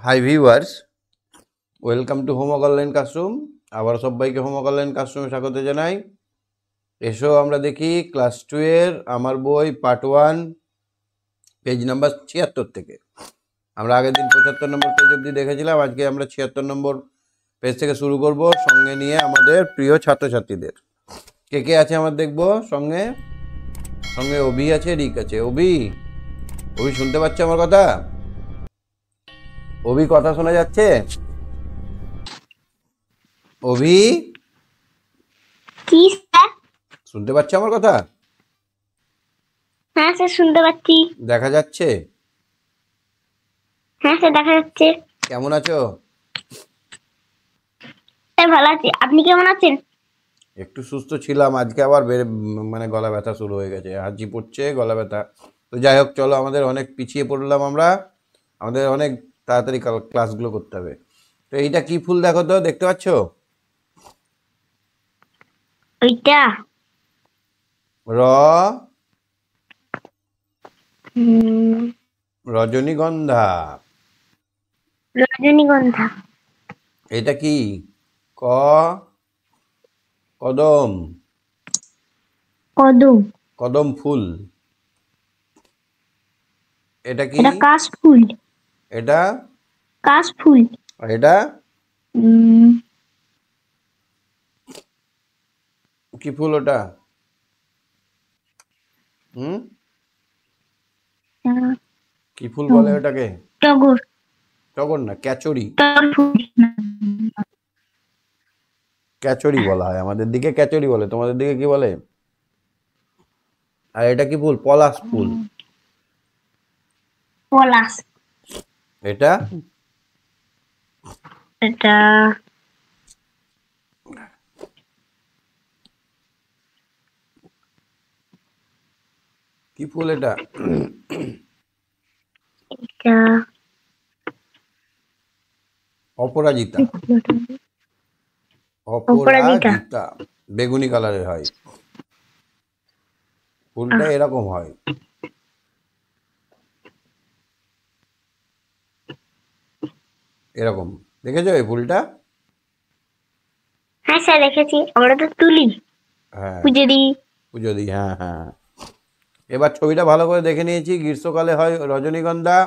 Hi viewers, welcome to homework online classroom. আবার সবাইকে homework online ক্লাসরুমে স্বাগত জানাই। এসো আমরা দেখি ক্লাস 2 এর আমার বই পার্ট 1 পেজ নাম্বার 76 থেকে। আমরা আগের দিন 75 নম্বর পেজ অবধি দেখেছিলাম, আজকে আমরা 76 নম্বর পেজ থেকে শুরু করব, সঙ্গে নিয়ে আমাদের প্রিয় ছাত্রছাত্রীদের। কে কে আছে আমার দেখব। সঙ্গে সঙ্গে অভি আছে, রিক আছে। অভি শুনতে পাচ্ছ আমার কথা? অভি কথা শোনা যাচ্ছে? অভি কি স্যার? শুনতে পাচ্ছ আমার কথা? হ্যাঁ স্যার, শুনতে পাচ্ছি। দেখা যাচ্ছে? হ্যাঁ স্যার, দেখা যাচ্ছে। কেমন আছো? স্যার ভালো আছি, আপনি কেমন আছেন? একটু সুস্থ ছিলাম, আজকে আবার মানে গলা ব্যথা শুরু হয়ে গেছে, হাঁচি পড়ছে, গলা ব্যথা। তো যাই হোক, চলো, আমাদের অনেক পিছিয়ে পড়লাম আমরা, আমাদের অনেক তাড়াতাড়ি ক্লাসগুলো করতে হবে। তো এইটা কি ফুল দেখো তো, দেখতে পাচ্ছ? ওইটা র রজনীগন্ধা। রজনীগন্ধা। এটা কি? ক কদম। কদম। কদম ফুল। এটা কি? এটা কাশফুল। এটা কাশফুল। আর এটা কি ফুল ওটা? কি ফুল বলে ওটাকে? টগর। টগর না, ক্যাচড়ি। টগর ফুল। ক্যাচড়ি বলা হয়, আমাদের দিকে ক্যাচড়ি বলে, তোমাদের দিকে কি বলে? আর এটা কি ফুল? পলাশ ফুল। পলাশ। এটা এটা কি ফুল এটা? এটা অপরাজিতা। অপরাজিতা। অপরাজিতা বেগুনি কালারের হয়, ফুলটা এরকম হয়। এরকম দেখেছো এই ফুলটা? হ্যাঁ স্যার, দেখেছি। আমরা তো তুলি, হ্যাঁ, পুজো দিই। পুজো দিই। হ্যাঁ হ্যাঁ, এবার ছবিটা ভালো করে দেখে নিয়েছি। গ্রীষ্মকালে হয় রজনীগন্ধা,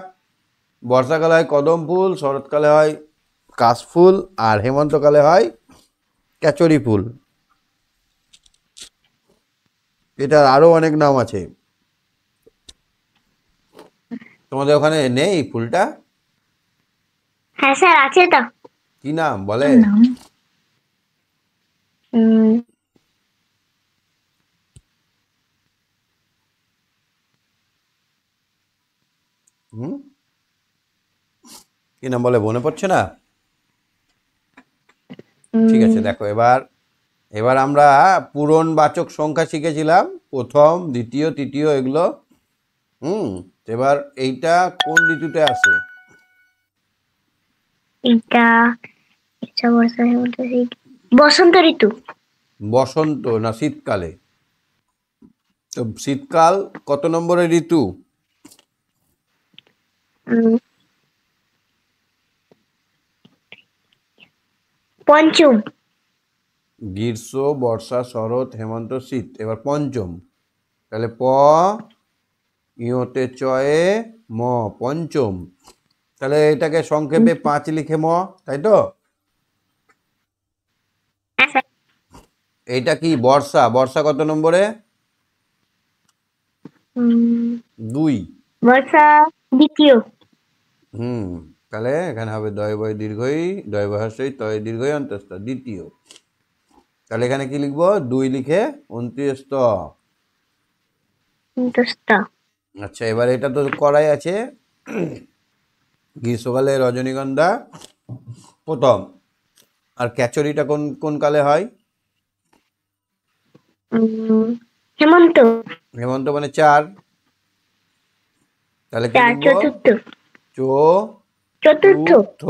বর্ষাকালে হয় কদম ফুল, শরৎকালে হয় কাশফুল, আর হেমন্তকালে হয় ক্যাচড়ি ফুল। এটার আরো অনেক নাম আছে, তোমাদের ওখানে নেই ফুলটা? হ্যাঁ স্যার, আছে তো। কি নাম বলে? উম, হুম, কি নাম বলে মনে পড়ছে না? ঠিক আছে, দেখো, এবার এবার আমরা পূরণবাচক সংখ্যা শিখেছিলাম, প্রথম, দ্বিতীয়, তৃতীয়, এগুলো। এবার এইটা কোন ঋতুতে আসে? এটা বর্ষা, হেমন্ত, শীত, বসন্ত ঋতু। বসন্ত না শীতকালে? তো শীতকাল কত নম্বরের ঋতু? পঞ্চম। গ্রীষ্ম, বর্ষা, শরৎ, হেমন্ত, শীত, এবার পঞ্চম। তাহলে প ইয়তে চয়ে ম, পঞ্চম। তাহলে এটাকে সংক্ষেপে 5 লিখে ম, তাই তো? এইটা কি? বর্ষা। বর্ষা কত নম্বরে? 2। বর্ষা দ্বিতীয়। তাহলে এখানে হবে দয় বয় দীর্ঘই, দয় বয় হ্রস্বই, তয় দীর্ঘই অন্তস্থ, দ্বিতীয়। তাহলে এখানে কি লিখবো? 2 লিখে 29ত। আচ্ছা, এবার এটা তো করাই আছে। গ্রীষ্মকালে রজনীগন্ধা প্রথম, আর ক্যাচরিটা কোন কোন কালে হয়? হেমন্ত। হেমন্ত মানে 4। তাহলে কি লিখবো? চতুর্থ। চতুর্থ।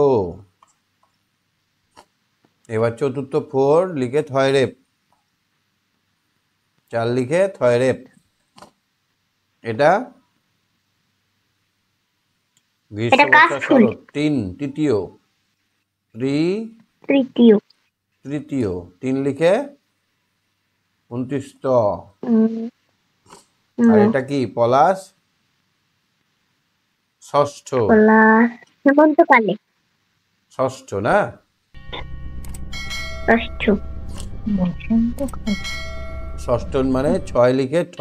এবার চতুর্থ 4 লিখে থয় রেপ, 4 লিখে থয় রেপ। এটা গ্রীষ্ম এটা বর্ষা কাশফুল। শরৎ। তিন তৃতীয়। তৃতীয়। তৃতীয়। তিন লিখে 29 ত। উম, আর উম, এটা কি পলাশ? ষষ্ঠ। পলাশ হেমন্তকালে। ষষ্ঠ না? ষষ্ঠ। বসন্তকালে। ষষ্ঠ মানে 6 লিখে ঠ।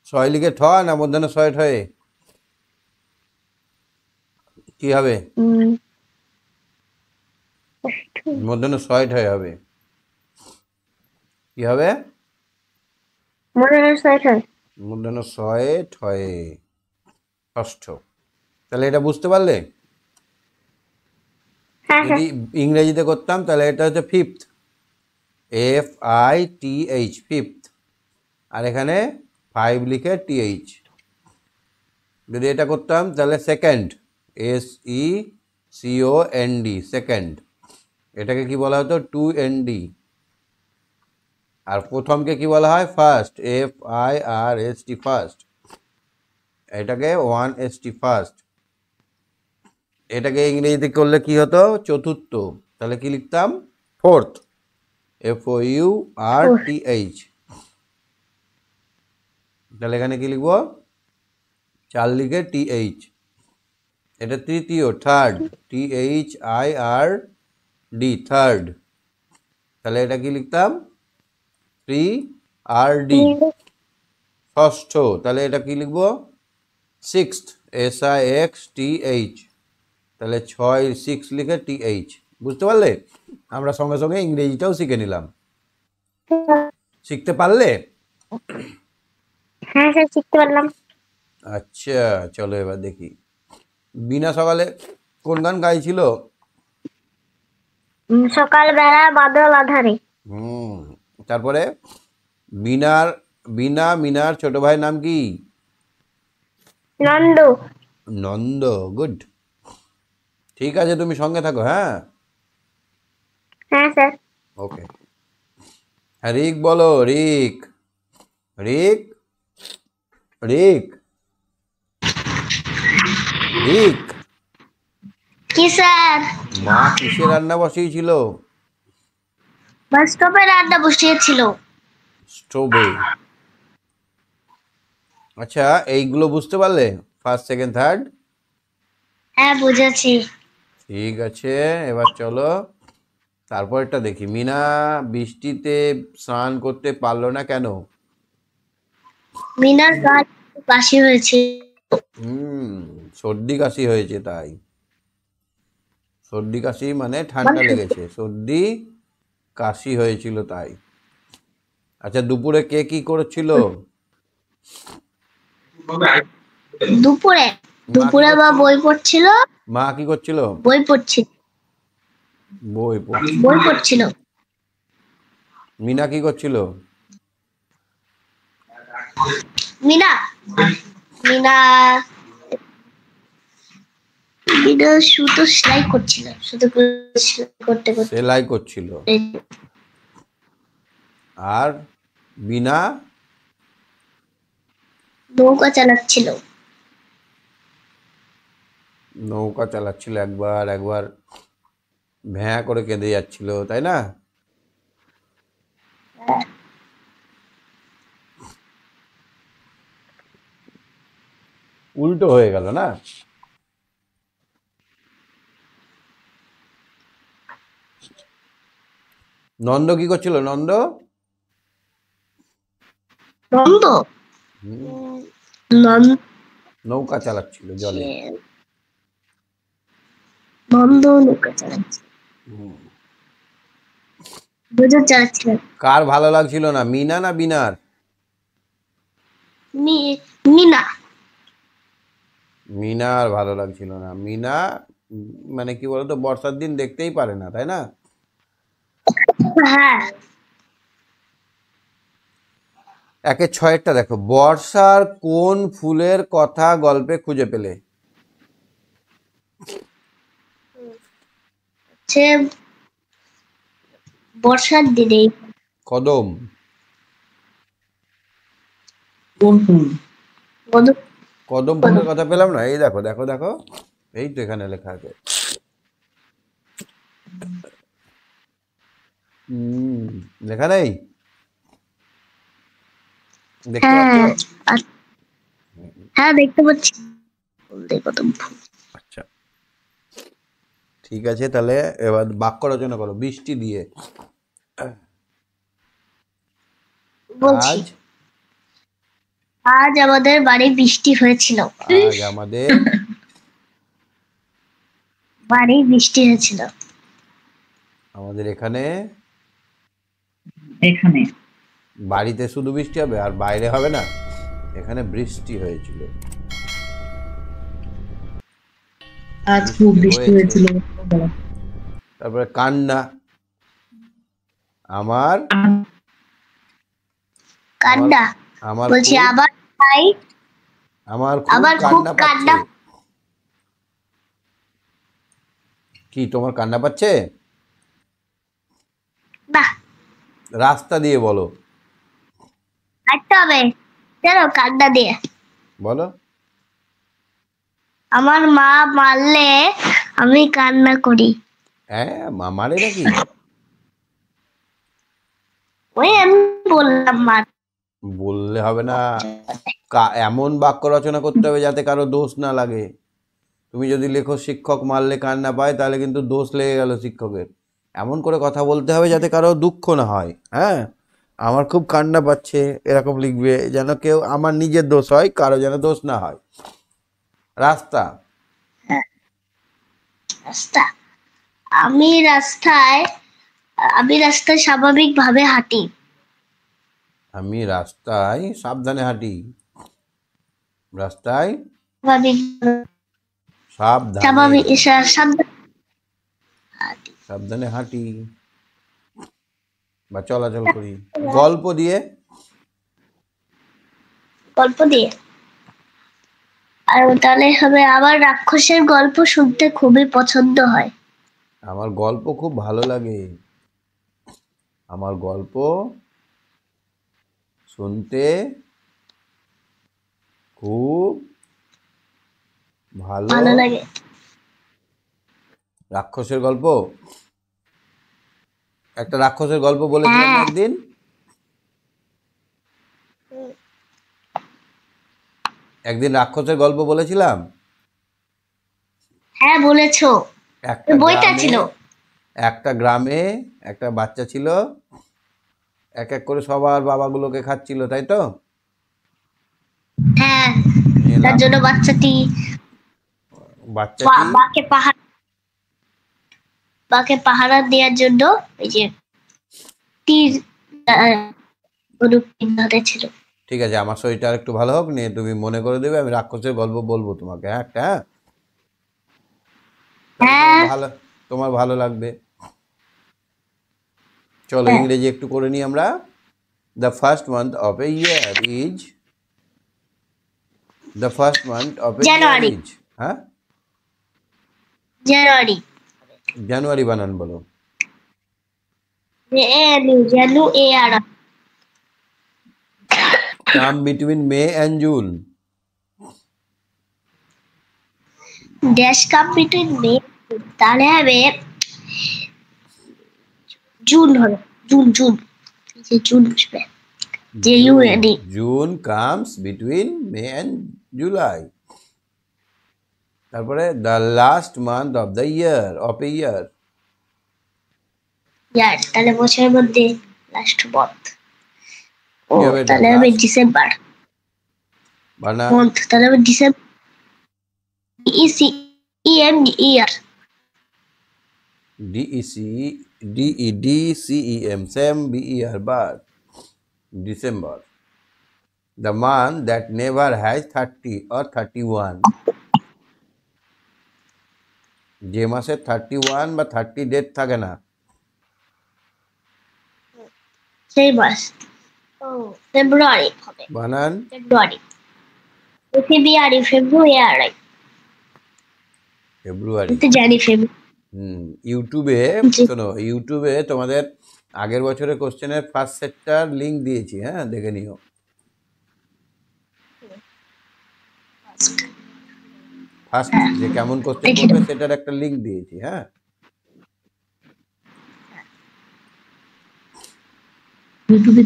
6 লিখে ঠ না মধ্যাহ্ন 6 ঠয়ে কি হবে? উম, ষষ্ঠ। মধ্যাহ্ন 6 ঠয়ে হবে। কি হবে? মনে হয় ছয় ছয়। মধ্যাহ্ন 6 ঠয়ে ষষ্ঠ। তাহলে এটা বুঝতে পারলে? হ্যাঁ যদি হ্যাঁ। ইংরেজিতে করতাম তাহলে এটা হচ্ছে ফিফথ। FITH fifth. আর এখানে 5 লিখে TH। যদি এটা করতাম তাহলে সেকেন্ড। SECOND second. এটাকে কি বলা হতো? 2ND। আর প্রথমকে কি বলা হয়? ফার্স্ট। FIRST first. এটাকে 1ST ফার্স্ট। এটাকে ইংরেজিতে করলে কি হতো? চতুর্থ। তাহলে কি লিখতাম? ফোর্থ। FOURTH। তাহলে এখানে কি লিখবো? 4 লিখে TH। এটা তৃতীয়, থার্ড। THIRD third. তাহলে এটা কি লিখতাম? 3RD ষষ্ঠ। তাহলে এটা কি লিখবো? সিক্সথ। SIXTH। তাহলে 6 লিখে TH। বুঝতে পারলে? আমরা সঙ্গে সঙ্গে ইংরেজিটাও শিখে নিলাম। শিখতে পারলে? হ্যাঁ স্যার শিখতে পারলাম। আচ্ছা, চলো এবার দেখি। বিনা সকালে কোন গান গাইছিল? সকালবেলা বাদল আধারে। হুম। তারপরে বিনার মিনার ছোট ভাইয়ের নাম কি? নন্দ। নন্দ। গুড। ঠিক আছে, তুমি সঙ্গে থাকো। হ্যাঁ, হ্যাঁ স্যার। ওকে। রিক বলো। রিক। রিক। রিক। রিক। কি স্যার? মা কিসে রান্না বসিয়েছিল? বাস স্টপে রান্না বসিয়েছিল। স্টোভে। আচ্ছা, এইগুলো বুঝতে পারলে? First, second, third. হ্যাঁ বুঝেছি। ঠিক আছে, এবার চলো তারপরটা দেখি। মিনা বৃষ্টিতে স্নান করতে পারলো না কেন? মিনার গাল কাশি হয়েছে। হুম, সর্দি কাশি হয়েছে তাই। সর্দি কাশি মানে ঠান্ডা লেগেছে, সর্দি কাশি হয়েছিল তাই। আচ্ছা, দুপুরে কে কি করেছিল? দুপুরে। মা কি দুপুরে বা করছিল? বই পড়ছিল। মা কি করছিল? বই পড়ছিল। বই পড়ছিল। বই পড়ছিল। মিনা কি করছিল? মিনা। মিনা। মিনা শুধু সেলাই করছিল। শুধু সেলাই করতে করতে সেলাই করছিল। আর বিনা? নৌকা চালাচ্ছিল। নৌকা চালাচ্ছিল। একবার একবার ভ্যাঁ করে কেঁদে যাচ্ছিল, তাই না? উল্টো হয়ে গেল না? নন্দ কি করছিল? নন্দ? নন্দ। নন্দ। নৌকা চালাচ্ছিল জলে। নন্দ নৌকা চালাচ্ছিল। দুজন চালাচ্ছিল। কার ভালো লাগছিল না, মিনা না বিনার? মিনা। মিনার ভালো লাগছিল না। মিনা মানে কি বলতো, বর্ষার দিন দেখতেই পারে না, তাই না? হ্যাঁ। 1-6 দেখো। বর্ষার কোন ফুলের কথা গল্পে খুঁজে পেলে? সে বর্ষার দিনে কদম। কোন ফুল? কদম কদম ফুলের কথা পেলাম না। এই দেখো দেখো দেখো, এই তো এখানে লেখা আছে। লেখা নেই, দেখতে পাচ্ছ? হ্যাঁ আর- হ্যাঁ দেখতে পাচ্ছি কদম ফুল। আচ্ছা, ঠিক আছে, তাহলে এবার বাক্য রচনা করো বৃষ্টি দিয়ে। বলছি, আজ আজ আমাদের বাড়ি বৃষ্টি হয়েছিল। আজ আমাদের বাড়ি বৃষ্টি হয়েছিল। আমাদের এখানে এখানে বাড়িতে শুধু বৃষ্টি হবে আর বাইরে হবে না, এখানে বৃষ্টি হয়েছিল। আজ খুব বৃষ্টি হয়েছে। হয়েছিল। তারপরে কান্না, আমার কান্না, আমার বলছি খুব আবার তাই আমার খুব আবার খুব কান্না কান্না। পাচ্ছে। কি তোমার কান্না পাচ্ছে? না, রাস্তা দিয়ে বলো, হাঁটতে হবে। চলো কান্না দিয়ে। বলো। আমার মা মারলে আমি কান্না করি। হ্যাঁ, মামারে নাকি? ওই আমি বললাম মা। বললে হবে না, এমন বাক্য রচনা করতে হবে যাতে কারো দোষ না লাগে। তুমি যদি লেখো শিক্ষক মারলে কান্না পায়, তাহলে কিন্তু দোষ লেগে গেল শিক্ষকের। এমন করে কথা বলতে হবে যাতে কারো দুঃখ না হয়। হ্যাঁ, আমার খুব কান্না পাচ্ছে, এরকম লিখবে, যেন কেউ আমার নিজের দোষ হয়, কারো যেন দোষ না হয়। রাস্তা, রাস্তা, আমি রাস্তায় আমি রাস্তায় স্বাভাবিকভাবে হাঁটি। আমি রাস্তায় সাবধানে হাঁটি। রাস্তায় স্বাভাবিক সাবধানে স্বাভাবিক সাবধানে হাঁটি। সাবধানে হাঁটি বা চলাচল করি। গল্প দিয়ে, গল্প দিয়ে, আর তাহলে হবে আমার রাক্ষসের গল্প শুনতে খুবই পছন্দ হয়। আমার গল্প খুব ভালো লাগে। আমার গল্প শুনতে খুব ভালো ভালো লাগে। রাক্ষসের গল্প, একটা রাক্ষসের গল্প বলেছিলাম না হ্যাঁ একদিন? একদিন রাক্ষসের গল্প বলেছিলাম। হ্যাঁ বলেছো, একটা বইটা গ্রামে ছিল। একটা গ্রামে একটা বাচ্চা ছিল, এক এক করে সবার বাবাগুলোকে খাচ্ছিল, তাই তো? হ্যাঁ, নিয়ে তার লাফ- জন্য বাচ্চাটি বাচ্চাটি বাকে পাহারা দেওয়ার জন্য ওই যে তীর ধরে ছিল। ঠিক আছে, আমার শরীরটা আর একটু ভালো হোক, নিয়ে তুমি মনে করে দেবে, আমি রাক্ষসের গল্প বলবো তোমাকে। হ্যাঁ একটা, হ্যাঁ, তাহলে হ্যাঁ তোমার ভালো লাগবে। চলো হ্যাঁ, ইংরেজি একটু করে নিই আমরা। The first month of a year is, the first month of a year January. Is, হ্যাঁ, জানুয়ারি, জানুয়ারি বানান বলো। January come between May and June, dash cup between May, তাহলে হবে জুন হবে। জুন জুন, এই যে June বসবে, যে you any. June comes between May and July. তারপরে the last month of the year, of a year, year, তাহলে বছরের মধ্যে লাস্ট মান্থ। ও কি হবে এটা? তাহলে হবে ডিসেম্বর। বানা মান্থ তাহলে হবে ডিসেম্বর। ইসি ইএম ইয়ার। DECEM, সেম BER, বার, December. The month that never has 30 or 31, যে মাসে 31 বা 30 ডেট থাকে না। সেই মাস, ও ফেব্রুয়ারি হবে। বানান ফেব্রুয়ারি, ফেব্রুয়ারি, ফেব্রুয়ারি, ফেব্রুয়ারি। আমি তো জানি ফেব্রুয়ারি। ইউটিউবে জি। শোনো, ইউটিউবে তোমাদের আগের বছরের কোশ্চেনের ফার্স্ট সেটটার লিঙ্ক দিয়েছি, হ্যাঁ দেখে নিও। ফার্স্ট যে কেমন কোশ্চেন দেখে করবে নেবো। সেটার একটা লিংক দিয়েছি। হ্যাঁ, ইউটিউবে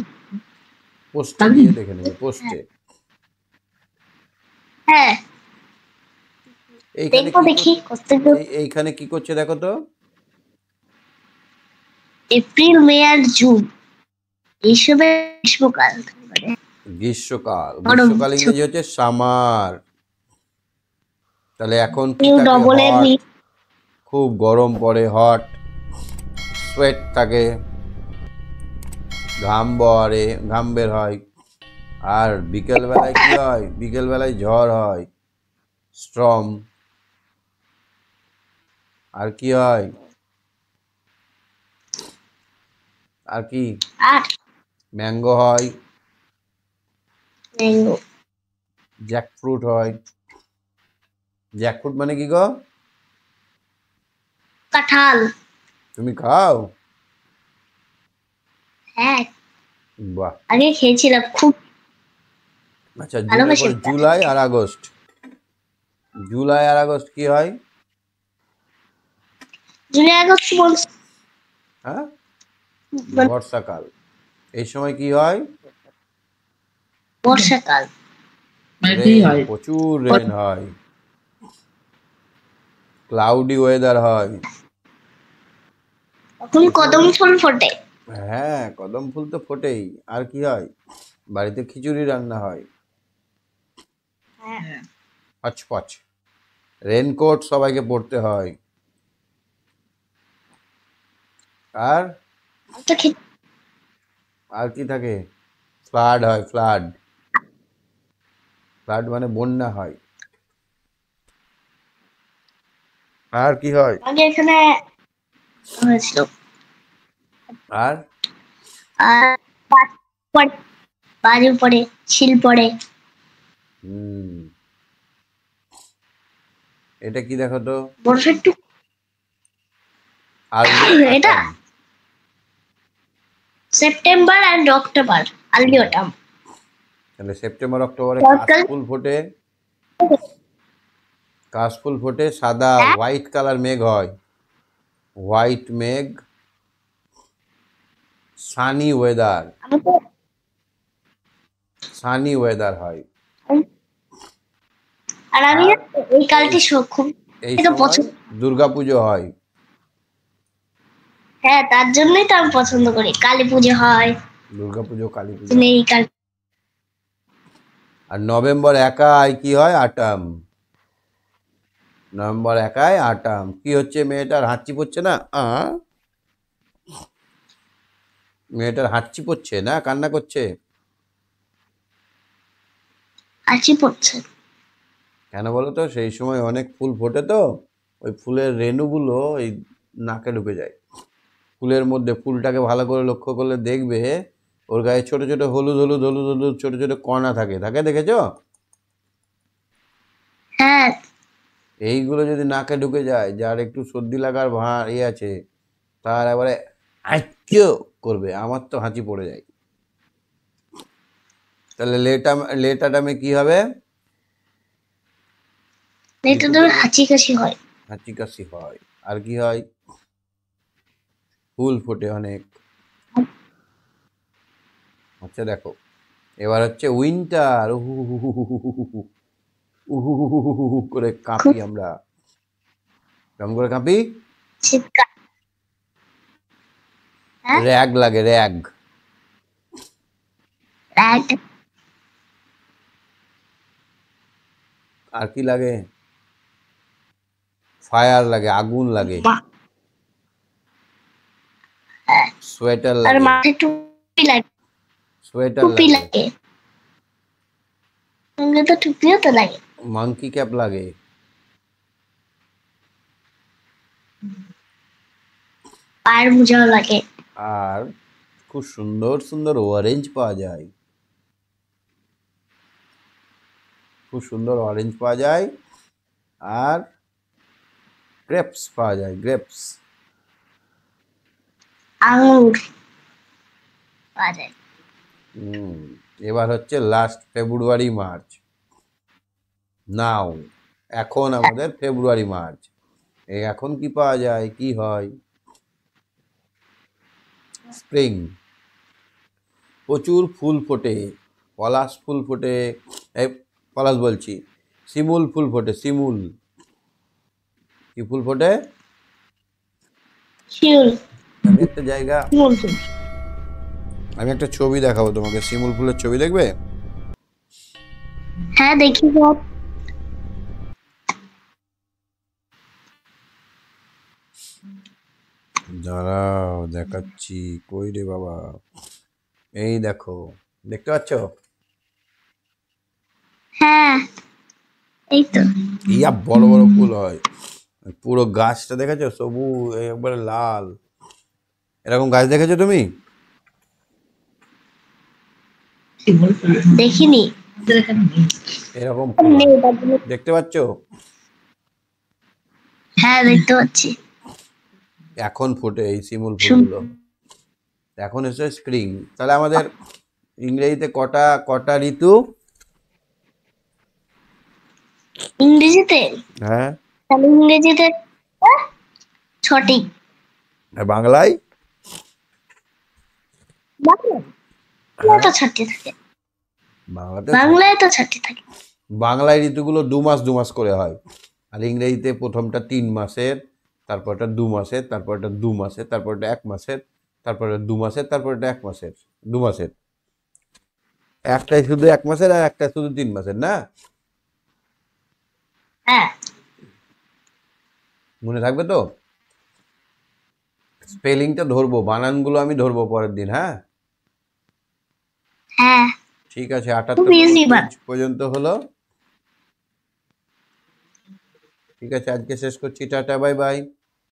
পোস্টে পাবি? গিয়ে দেখে নেবে, পোস্টে। হ্যাঁ, এইখানে দেখবো কি দেখি করতে তো। এইখানে কি করছে দেখো তো। এপ্রিল মে আর জুন এইসবে গ্রীষ্মকাল, মানে গ্রীষ্মকাল, গরম গ্রীষ্মকাল ইংরেজি হচ্ছে সামার। তাহলে এখন কি ইউ থাকে? Double M E. হট, খুব গরম পড়ে, হট, সোয়েট থাকে, ঘাম বের হয়। আর বিকেল বেলায় কি হয়? বিকেল বেলায় ঝড় হয়, স্ট্রম। আর কি হয়? আর কি? আর ম্যাঙ্গো হয়, ম্যাঙ্গো। জ্যাকফ্রুট হয়। জ্যাকফ্রুট মানে কি গো? কাঁঠাল। তুমি খাও? হ্যাঁ, বাহ। আগে খেয়েছিলাম, খুব আচ্ছা, জুনের ভালোবাসি পরে আমি কাঁঠাল জুলাই আর খেতে। আগস্ট। জুলাই আর আগস্ট কি হয়? জুলাই আগস্ট বলছি, হ্যাঁ, মানে বর্ষাকাল। এই সময় কি হয়? বর্ষাকাল। মাইকেই রেন, হয়। প্রচুর রেন হয়, ক্লাউডি ওয়েদার হয়। তখন কদম ফুল ফোটে। হ্যাঁ, কদম ফুল তো ফোটেই। আর কি হয়? বাড়িতে খিচুড়ি রান্না হয়, হ্যাঁ, হচপচ। রেনকোট সবাইকে পরতে হয়। আর আমি তো খেতে। আর কি থাকে? ফ্লাড হয়, ফ্লাড। ফ্লাড মানে বন্যা হয়। আর কি হয়? আগে এখানে হয়েছিল। আর আর পড়ে, বাড়ি পড়ে, শিল পড়ে। হুম, এটা কি দেখো তো? বরফের টুক। আর্লি এটা অটাম। সেপ্টেম্বর আর অক্টোবর, আর্লি অটাম। তাহলে সেপ্টেম্বর অক্টোবরে শরৎকাল। কাশফুল ফোটে। কাশফুল ফোটে, সাদা হ্যাঁ, হোয়াইট কালার মেঘ হয়, হোয়াইট মেঘ, সানি ওয়েদার। আমি তো সানি ওয়েদার হয়। আর আমি আর এই এই কালটি খুব এই থেকে সময় পছন্দ। দুর্গাপুজো হয়। হ্যাঁ, তার জন্যই তো আমি পছন্দ করি, কালী পুজো হয়। দুর্গাপুজো, কালী পুজো হয়। এই কাল আর নভেম্বর একাই কি হয়? আটাম। নভেম্বর একাই আটাম। কি হচ্ছে? মেয়েটার হাঁচি পড়ছে না? মেয়েটার হাঁচি পড়ছে না, কান্না করছে? আছি পড়ছে। কেন বলো তো? সেই সময় অনেক ফুল ফোটে তো, ওই ফুলের রেণুগুলো এই নাকে ঢুকে যায়। ফুলের মধ্যে ফুলটাকে ভালো করে লক্ষ্য করলে দেখবে ওর গায়ে ছোট ছোট হলুদ হলুদ হলুদ হলুদ ছোট ছোট কণা থাকে থাকে, দেখেছো? হ্যাঁ, এইগুলো যদি নাকে ঢুকে যায়, যার একটু সর্দি লাগার আছে, তার এবারে আচ্চো করবে। আমার তো হাঁচি পড়ে যায়। তাহলে লেটাটামে কি হবে? এটা তো হাঁচি কাশি হয়। হাঁচি কাশি হয়। আর কি হয়? ফুল ফোটে অনেক। আচ্ছা দেখো, এবার হচ্ছে উইন্টার। করে কাঁপি খুব আমরা। কেমন করে কাঁপি? শীতকাল। হ্যাঁ, র্যাগ লাগে, র্যাগ। রাইট। আর কি লাগে? ফায়ার লাগে, আগুন লাগে। হ্যাঁ, সোয়েটার আর লাগে, মাথায় টুপি লাগে। সোয়েটার টুপি লাগে, লাগে, সঙ্গে তো টুপিও তো লাগে। মাংকি ক্যাপ লাগে। পায়ের মোজাও লাগে। আর খুব সুন্দর সুন্দর অরেঞ্জ পাওয়া যায়। খুব সুন্দর অরেঞ্জ পাওয়া যায়। আর গ্রেপস পাওয়া যায়, গ্রেপস। আঙুর পাওয়া যায়। এবার হচ্ছে লাস্ট ফেব্রুয়ারি মার্চ। নাও। এখন আমাদের ফেব্রুয়ারি মার্চ, এই এখন কি পাওয়া যায়, কি হয়? স্প্রিং। প্রচুর ফুল ফোটে, পলাশ ফুল ফোটে, এই পলাশ বলছি, শিমুল ফুল ফোটে, শিমুল। কি ফুল ফোটে? শিউল। আমি একটা জায়গা, শিমুল ফুল। আমি একটা ছবি দেখাবো তোমাকে, শিমুল ফুলের ছবি দেখবে? হ্যাঁ দেখি বাপ। দাঁড়াও দেখাচ্ছি, কই রে বাবা, এই দেখো, দেখতে পাচ্ছ? হ্যাঁ এই তো। ইয়া বড় বড় ফুল হয়, পুরো গাছটা দেখেছো, সবুজ একবারে লাল। এরকম গাছ দেখেছো তুমি? শিমুল ফুল দেখিনি। আমাদের এখানে নেই। এরকম ফুল হয়, নেই তার জন্য। দেখতে পাচ্ছ? হ্যাঁ দেখতে পাচ্ছি। এখন ফোটে এই শিমুল ফুলগুলো, এখন এসে স্প্রিং। তাহলে আমাদের ইংরেজিতে কটা কটা ঋতু? ইংরেজিতে? হ্যাঁ। তাহলে ইংরেজিতে 6টি। আর বাংলায়? বাংলায় হ্যাঁ, তো 6টি থাকে। বাংলাতে বাংলায় তো 6টি থাকে। বাংলায় ঋতুগুলো 2 মাস 2 মাস করে হয়, আর ইংরেজিতে প্রথমটা 3 মাসের, তারপরটা 2 মাসের, তারপরটা 2 মাসের, তারপরটা 1 মাসের, তারপরে 2 মাসের, তারপরটা 1 মাসের। 2 মাসের একটাই শুধু 1 মাসের, আর একটা শুধু 3 মাসের, না? হ্যাঁ মনে থাকবে তো? স্পেলিংটা ধরবো, বানানগুলো আমি ধরবো পরের দিন, হ্যাঁ? হ্যাঁ ঠিক আছে, খুব 78 ইজি বাট। পেজ পর্যন্ত হলো। ঠিক আছে, আজকে শেষ করছি, টাটা, বাই বাই।